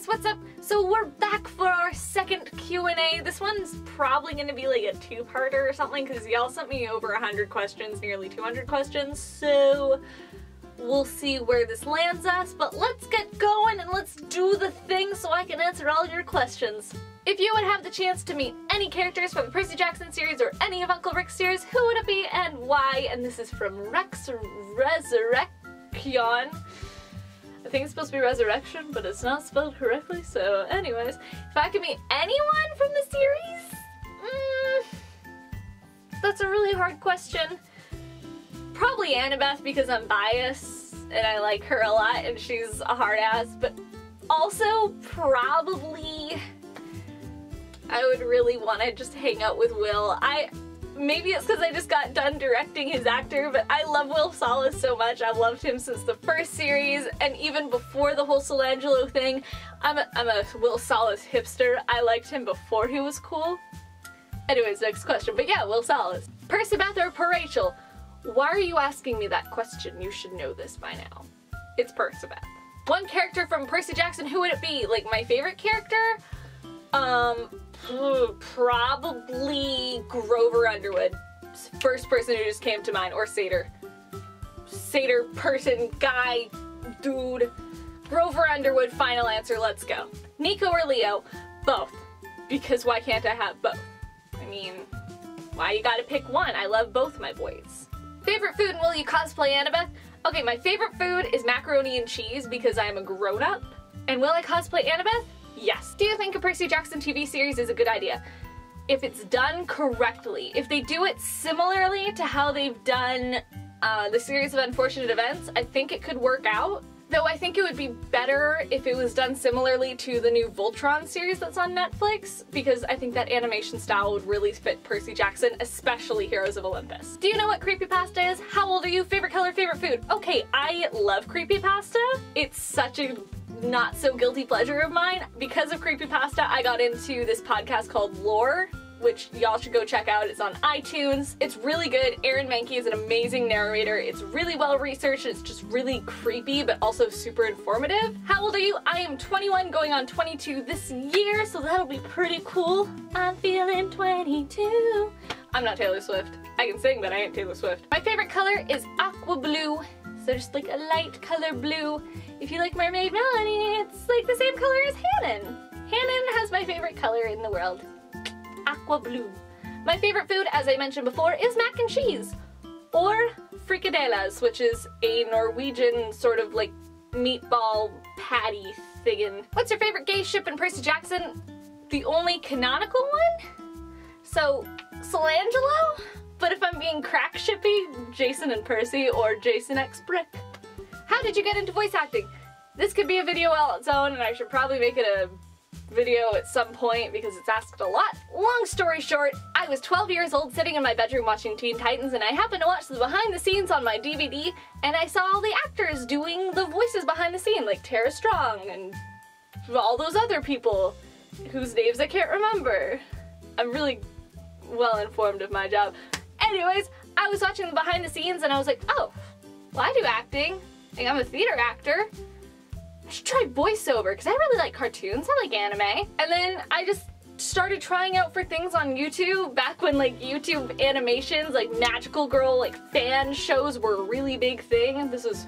guys, what's up? So we're back for our second Q&A. This one's probably going to be like a two-parter or something because y'all sent me over 100 questions, nearly 200 questions, so we'll see where this lands us, but let's get going and let's do the thing so I can answer all your questions. If you would have the chance to meet any characters from the Percy Jackson series or any of Uncle Rick's series, who would it be and why? And this is from Rex Resurrection. I think it's supposed to be resurrection, but it's not spelled correctly, so anyways. If I could meet anyone from the series? That's a really hard question. Probably Annabeth because I'm biased and I like her a lot and she's a hard ass, but also probably I would really want to just hang out with Will. Maybe it's because I just got done directing his actor, but I love Will Salas so much. I've loved him since the first series, and even before the whole Solangelo thing. I'm a Will Salas hipster. I liked him before he was cool. Anyways, next question. But yeah, Will Salas. Percabeth or Rachel? Why are you asking me that question? You should know this by now. It's Percabeth. One character from Percy Jackson, who would it be? Like, my favorite character? Probably Grover Underwood. First person who just came to mind, or Satyr. Satyr person, guy, dude. Grover Underwood, final answer, let's go. Nico or Leo? Both. Because why can't I have both? I mean, why you gotta pick one? I love both my boys. Favorite food, and will you cosplay Annabeth? Okay, my favorite food is macaroni and cheese because I am a grown-up. And will I cosplay Annabeth? Yes. Do you think a Percy Jackson TV series is a good idea? If it's done correctly. If they do it similarly to how they've done the series of unfortunate events, I think it could work out. Though I think it would be better if it was done similarly to the new Voltron series that's on Netflix, because I think that animation style would really fit Percy Jackson, especially Heroes of Olympus. Do you know what creepypasta is? How old are you? Favorite color, favorite food? Okay, I love creepypasta. It's such a not so guilty pleasure of mine. Because of creepypasta, I got into this podcast called Lore, which y'all should go check out. It's on iTunes. It's really good. Aaron Mahnke is an amazing narrator. It's really well researched. It's just really creepy, but also super informative. How old are you? I am 21, going on 22 this year, so that'll be pretty cool. I'm feeling 22. I'm not Taylor Swift. I can sing, but I ain't Taylor Swift. My favorite color is aqua blue. So just like a light color blue. If you like Mermaid Melody, it's like the same color as Hayden. Hayden has my favorite color in the world. Aqua blue. My favorite food, as I mentioned before, is mac and cheese. Or frikadelas, which is a Norwegian sort of like meatball patty thing. What's your favorite gay ship in Percy Jackson? The only canonical one? So, Solangelo? But if I'm being crack shippy, Jason and Percy or Jason X Brick. How did you get into voice acting? This could be a video all its own, and I should probably make it a video at some point because it's asked a lot. Long story short, I was 12 years old sitting in my bedroom watching Teen Titans, and I happened to watch the behind the scenes on my DVD, and I saw all the actors doing the voices behind the scene, like Tara Strong and all those other people whose names I can't remember. I'm really well informed of my job. Anyways, I was watching the behind the scenes and I was like, oh, well, I do acting. Like, I'm a theater actor. I should try voiceover because I really like cartoons. I like anime. And then I just started trying out for things on YouTube back when like YouTube animations, like Magical Girl, like fan shows were a really big thing. This was,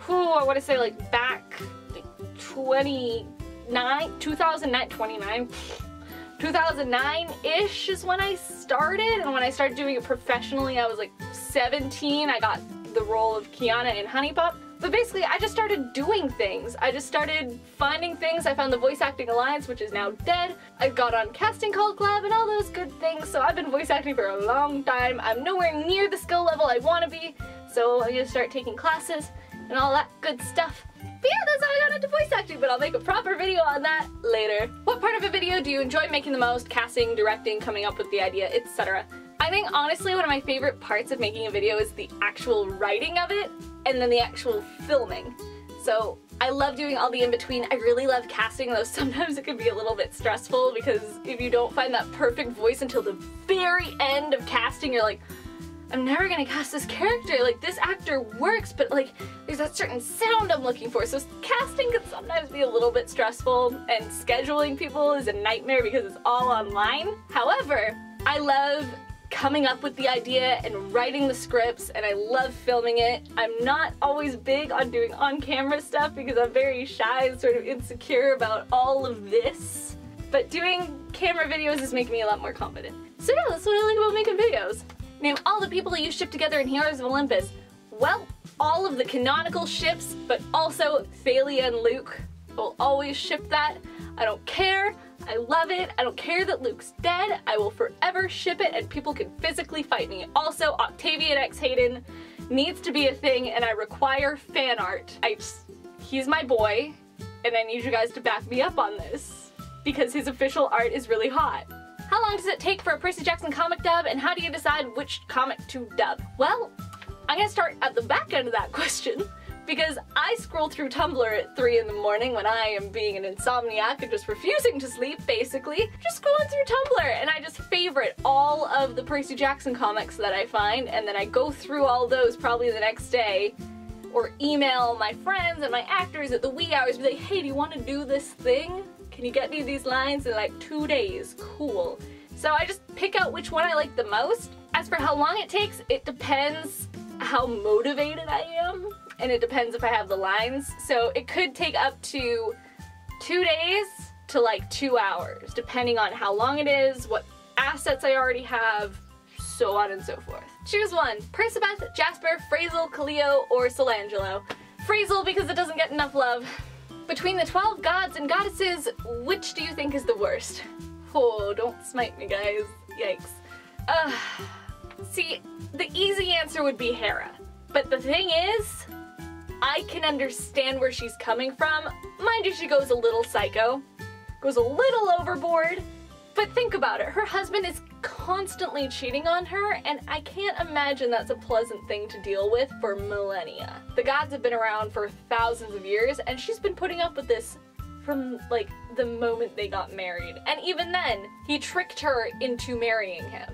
I want to say like back like 2009-ish is when I started, and when I started doing it professionally I was like 17. I got the role of Kiana in Honey Pup. But basically I just started doing things. I just started finding things. I found the Voice Acting Alliance, which is now dead. I got on Casting Call Club and all those good things, so I've been voice acting for a long time. I'm nowhere near the skill level I want to be, so I'm gonna start taking classes and all that good stuff. But yeah, that's how I got into voice acting, but I'll make a proper video on that later. What part of a video do you enjoy making the most? Casting, directing, coming up with the idea, etc. I think honestly one of my favorite parts of making a video is the actual writing of it and then the actual filming. So I love doing all the in-between. I really love casting, though sometimes it can be a little bit stressful because if you don't find that perfect voice until the very end of casting, you're like, I'm never gonna cast this character, like this actor works, but like there's that certain sound I'm looking for. So casting can sometimes be a little bit stressful, and scheduling people is a nightmare because it's all online. However, I love coming up with the idea and writing the scripts, and I love filming it. I'm not always big on doing on-camera stuff because I'm very shy and sort of insecure about all of this. But doing camera videos is making me a lot more confident. So yeah, that's what I like about making videos. Name all the people you ship together in Heroes of Olympus. Well, all of the canonical ships, but also Thalia and Luke. I'll always ship that. I don't care. I love it. I don't care that Luke's dead. I will forever ship it and people can physically fight me. Also, Octavian x Hayden needs to be a thing and I require fan art. He's my boy and I need you guys to back me up on this because his official art is really hot. How long does it take for a Percy Jackson comic dub and how do you decide which comic to dub? Well, I'm gonna start at the back end of that question. Because I scroll through Tumblr at 3 in the morning when I am being an insomniac and just refusing to sleep, basically. Just going through Tumblr and I just favorite all of the Percy Jackson comics that I find, and then I go through all those probably the next day, or email my friends and my actors at the wee hours, be like, hey, do you want to do this thing? Can you get me these lines in like 2 days? Cool. So I just pick out which one I like the most. As for how long it takes, it depends how motivated I am. And it depends if I have the lines. So it could take up to 2 days to like 2 hours, depending on how long it is, what assets I already have, so on and so forth. Choose one: Percabeth, Jasper, Frazel, Cleo, or Solangelo. Frazel because it doesn't get enough love. Between the 12 gods and goddesses, which do you think is the worst? Oh, don't smite me, guys. Yikes. See, the easy answer would be Hera. But the thing is, I can understand where she's coming from. Mind you, she goes a little psycho, goes a little overboard, but think about it. Her husband is constantly cheating on her, and I can't imagine that's a pleasant thing to deal with for millennia. The gods have been around for thousands of years, and she's been putting up with this from like the moment they got married. And even then, he tricked her into marrying him.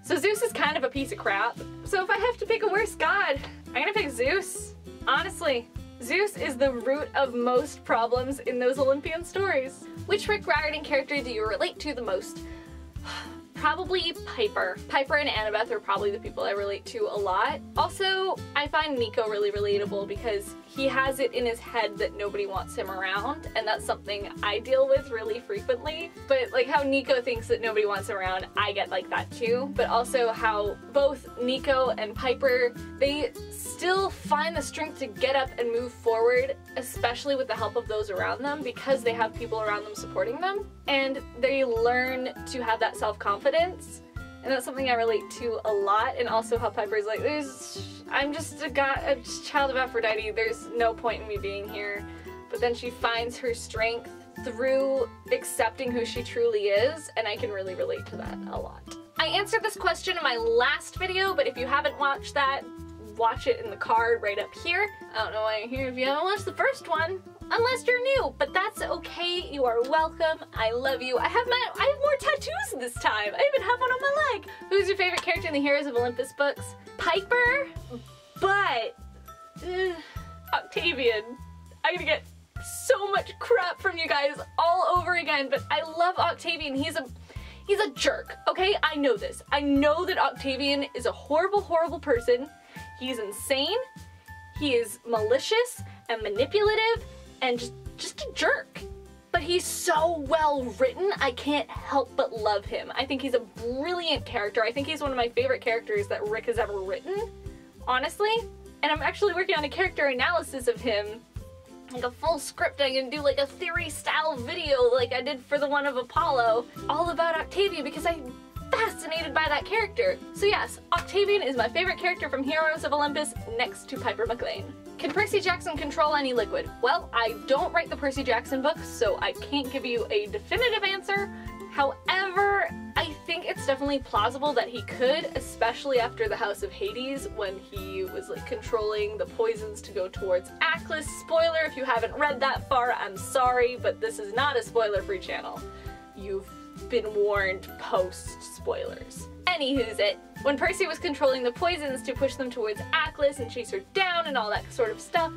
So Zeus is kind of a piece of crap. So if I have to pick a worse god, I'm gonna pick Zeus. Honestly, Zeus is the root of most problems in those Olympian stories. Which Rick Riordan character do you relate to the most? Probably Piper. Piper and Annabeth are probably the people I relate to a lot. Also, I find Nico really relatable because he has it in his head that nobody wants him around, and that's something I deal with really frequently. But like how Nico thinks that nobody wants him around, I get like that too. But also how both Nico and Piper, they still find the strength to get up and move forward, especially with the help of those around them, because they have people around them supporting them, and they learn to have that self-confidence, and that's something I relate to a lot. And also how Piper's like, I'm just a child of Aphrodite, there's no point in me being here, but then she finds her strength through accepting who she truly is, and I can really relate to that a lot. I answered this question in my last video, but if you haven't watched that, watch it in the card right up here. I don't know why you're here if you haven't watched the first one, unless you're new, but that's okay. You are welcome. I love you. I have more tattoos this time. I even have one on my leg. Who's your favorite character in the Heroes of Olympus books? Piper, but Octavian. I'm gonna get so much crap from you guys all over again, but I love Octavian. He's a jerk, okay? I know this. I know that Octavian is a horrible, horrible person. He's insane, he is malicious and manipulative and just a jerk. But he's so well written, I can't help but love him. I think he's a brilliant character. I think he's one of my favorite characters that Rick has ever written, honestly. And I'm actually working on a character analysis of him, like a full script. I'm gonna do like a theory style video like I did for the one of Apollo, all about Octavian, because I'm fascinated by that character. So yes, Octavian is my favorite character from Heroes of Olympus, next to Piper McLean. Can Percy Jackson control any liquid? Well, I don't write the Percy Jackson books, so I can't give you a definitive answer. However, I think it's definitely plausible that he could, especially after the House of Hades, when he was like controlling the poisons to go towards Aklis. Spoiler, if you haven't read that far, I'm sorry, but this is not a spoiler-free channel. You've been warned post-spoilers. Anywho's it, when Percy was controlling the poisons to push them towards Aklis and chase her down and all that sort of stuff,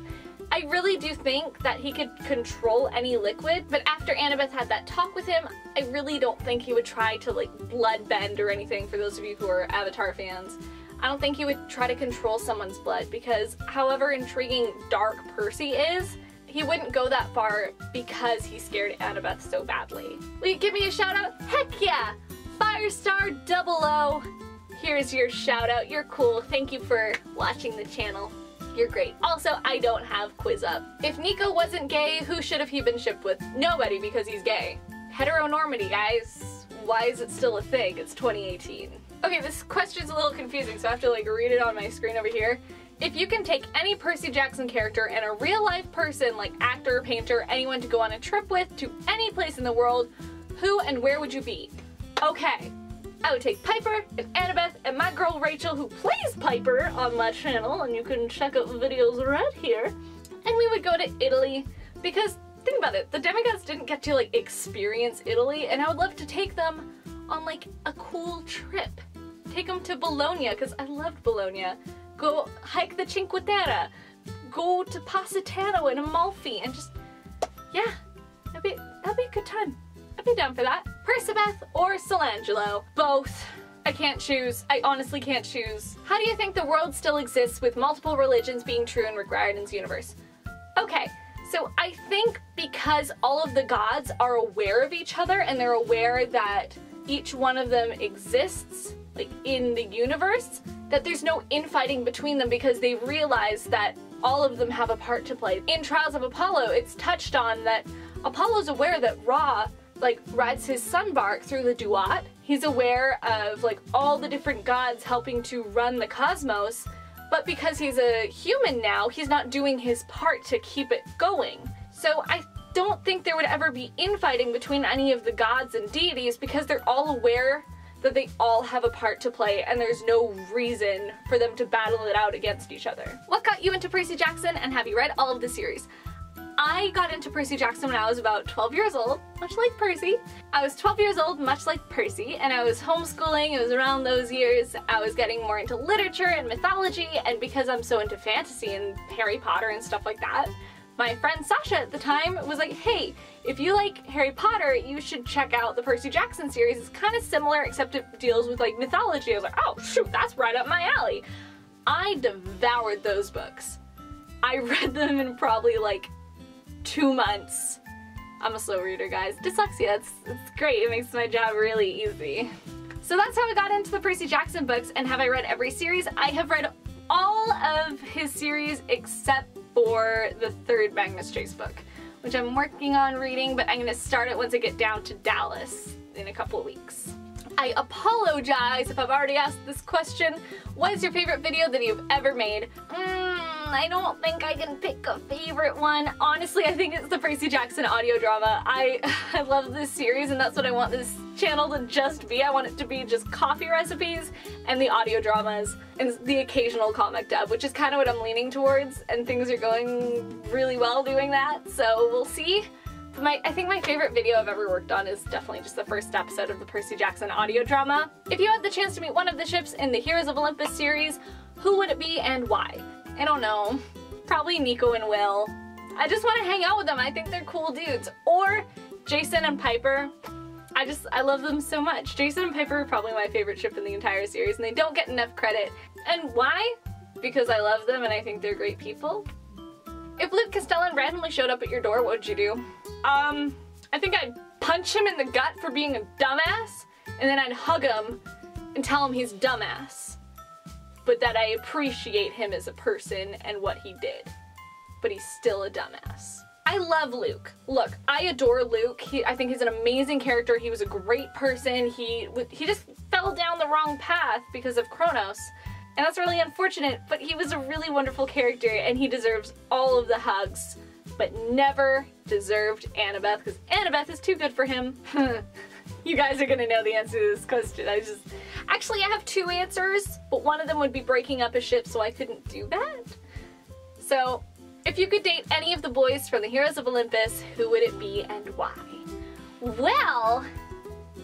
I really do think that he could control any liquid, but after Annabeth had that talk with him, I really don't think he would try to like bloodbend or anything, for those of you who are Avatar fans. I don't think he would try to control someone's blood, because however intriguing Dark Percy is, he wouldn't go that far because he scared Annabeth so badly. Will you give me a shout out? Heck yeah! Firestar 00! Here's your shout out. You're cool. Thank you for watching the channel. You're great. Also, I don't have quiz up. If Nico wasn't gay, who should have he been shipped with? Nobody, because he's gay. Heteronormity, guys. Why is it still a thing? It's 2018. Okay, this question's a little confusing, so I have to like read it on my screen over here. If you can take any Percy Jackson character and a real life person, like actor, painter, anyone to go on a trip with to any place in the world, who and where would you be? Okay. I would take Piper and Annabeth and my girl Rachel, who plays Piper on my channel, and you can check out the videos right here. And we would go to Italy, because think about it, the demigods didn't get to like experience Italy, and I would love to take them on like a cool trip. Take them to Bologna, because I loved Bologna. Go hike the Cinque Terre. Go to Positano and Amalfi, and just, yeah, that'd be a good time. I'd be down for that. Percabeth or Solangelo? Both. I can't choose. I honestly can't choose. How do you think the world still exists with multiple religions being true and required in this universe? Okay, so I think because all of the gods are aware of each other and they're aware that each one of them exists, like in the universe, that there's no infighting between them, because they realize that all of them have a part to play. In Trials of Apollo, it's touched on that Apollo's aware that Ra like rides his sunbark through the Duat. He's aware of like all the different gods helping to run the cosmos, but because he's a human now, he's not doing his part to keep it going. So I don't think there would ever be infighting between any of the gods and deities, because they're all aware that they all have a part to play and there's no reason for them to battle it out against each other. What got you into Percy Jackson, and have you read all of the series? I got into Percy Jackson when I was about 12 years old, much like Percy. I was 12 years old, much like Percy, and I was homeschooling. It was around those years. I was getting more into literature and mythology, and because I'm so into fantasy and Harry Potter and stuff like that, my friend Sasha at the time was like, hey, if you like Harry Potter, you should check out the Percy Jackson series. It's kind of similar, except it deals with like mythology. I was like, oh shoot, that's right up my alley. I devoured those books. I read them in probably like 2 months. I'm a slow reader, guys. Dyslexia, it's great. It makes my job really easy. So that's how I got into the Percy Jackson books. And have I read every series? I have read all of his series except for the 3rd Magnus Chase book, which I'm working on reading, but I'm gonna start it once I get down to Dallas in a couple of weeks. I apologize if I've already asked this question. What is your favorite video that you've ever made? I don't think I can pick a favorite one. Honestly, I think it's the Percy Jackson audio drama. I love this series, and that's what I want this channel to just be. I want it to be just coffee recipes and the audio dramas and the occasional comic dub, which is kind of what I'm leaning towards, and things are going really well doing that, so we'll see. I think my favorite video I've ever worked on is definitely just the first episode of the Percy Jackson audio drama. If you had the chance to meet one of the ships in the Heroes of Olympus series, who would it be and why? I don't know. Probably Nico and Will. I just want to hang out with them. I think they're cool dudes. Or Jason and Piper. I love them so much. Jason and Piper are probably my favorite ship in the entire series, and they don't get enough credit. And why? Because I love them and I think they're great people. If Luke Castellan randomly showed up at your door, what would you do? I think I'd punch him in the gut for being a dumbass, and then I'd hug him and tell him he's dumbass, but that I appreciate him as a person and what he did, but he's still a dumbass. I love Luke. Look, I adore Luke. I think he's an amazing character. He was a great person. He just fell down the wrong path because of Kronos, and that's really unfortunate, but he was a really wonderful character, and he deserves all of the hugs, but never deserved Annabeth, because Annabeth is too good for him. You guys are gonna know the answer to this question. Actually, I have 2 answers, but one of them would be breaking up a ship, so I couldn't do that. So, if you could date any of the boys from the Heroes of Olympus, who would it be and why? Well,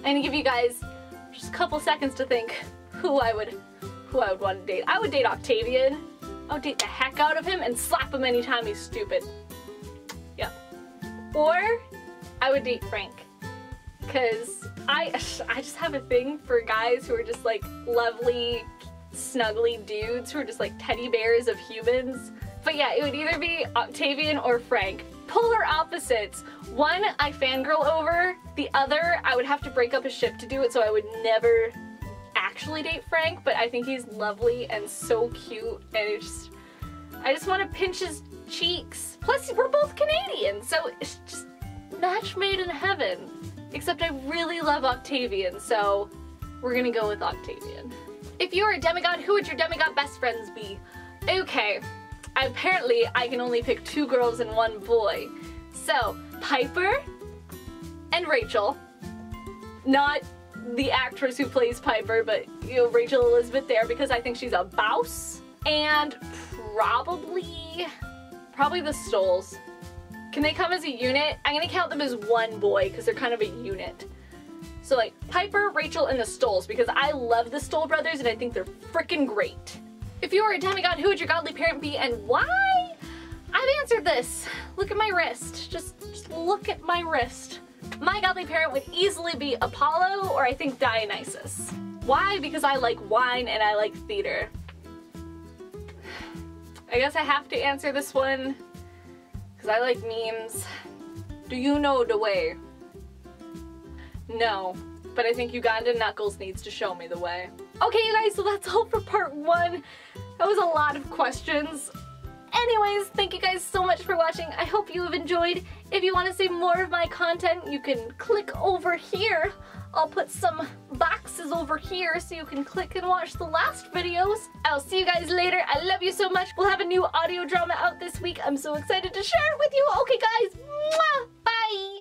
gonna give you guys just a couple seconds to think who I would want to date. I would date Octavian. I would date the heck out of him and slap him anytime he's stupid. Yep. Or I would date Frank. Because I just have a thing for guys who are just like lovely, snuggly dudes who are just like teddy bears of humans. But yeah, it would either be Octavian or Frank. Polar opposites. One I fangirl over, the other I would have to break up a ship to do it, so I would never actually date Frank, but I think he's lovely and so cute, and I just want to pinch his cheeks. Plus, we're both Canadian, so it's just match made in heaven. Except I really love Octavian, so we're gonna go with Octavian. If you were a demigod, who would your demigod best friends be? Okay, apparently I can only pick 2 girls and 1 boy. So, Piper and Rachel. Not the actress who plays Piper, but, you know, Rachel Elizabeth there because I think she's a bouse. And probably the Stoles. Can they come as a unit? I'm gonna count them as 1 boy because they're kind of a unit. So like Piper, Rachel, and the Stoles because I love the Stoll brothers and I think they're freaking great. If you were a demigod, who would your godly parent be and why? I've answered this. Look at my wrist. Just look at my wrist. My godly parent would easily be Apollo or I think Dionysus. Why? Because I like wine and I like theater. I guess I have to answer this one because I like memes. Do you know the way? No, but I think Uganda Knuckles needs to show me the way. Okay, you guys, so that's all for part 1. That was a lot of questions. Anyways, thank you guys so much for watching. I hope you have enjoyed. If you want to see more of my content, you can click over here. I'll put some boxes over here so you can click and watch the last videos. I'll see you guys later. I love you so much. We'll have a new audio drama out this week. I'm so excited to share it with you. Okay, guys. Mwah! Bye!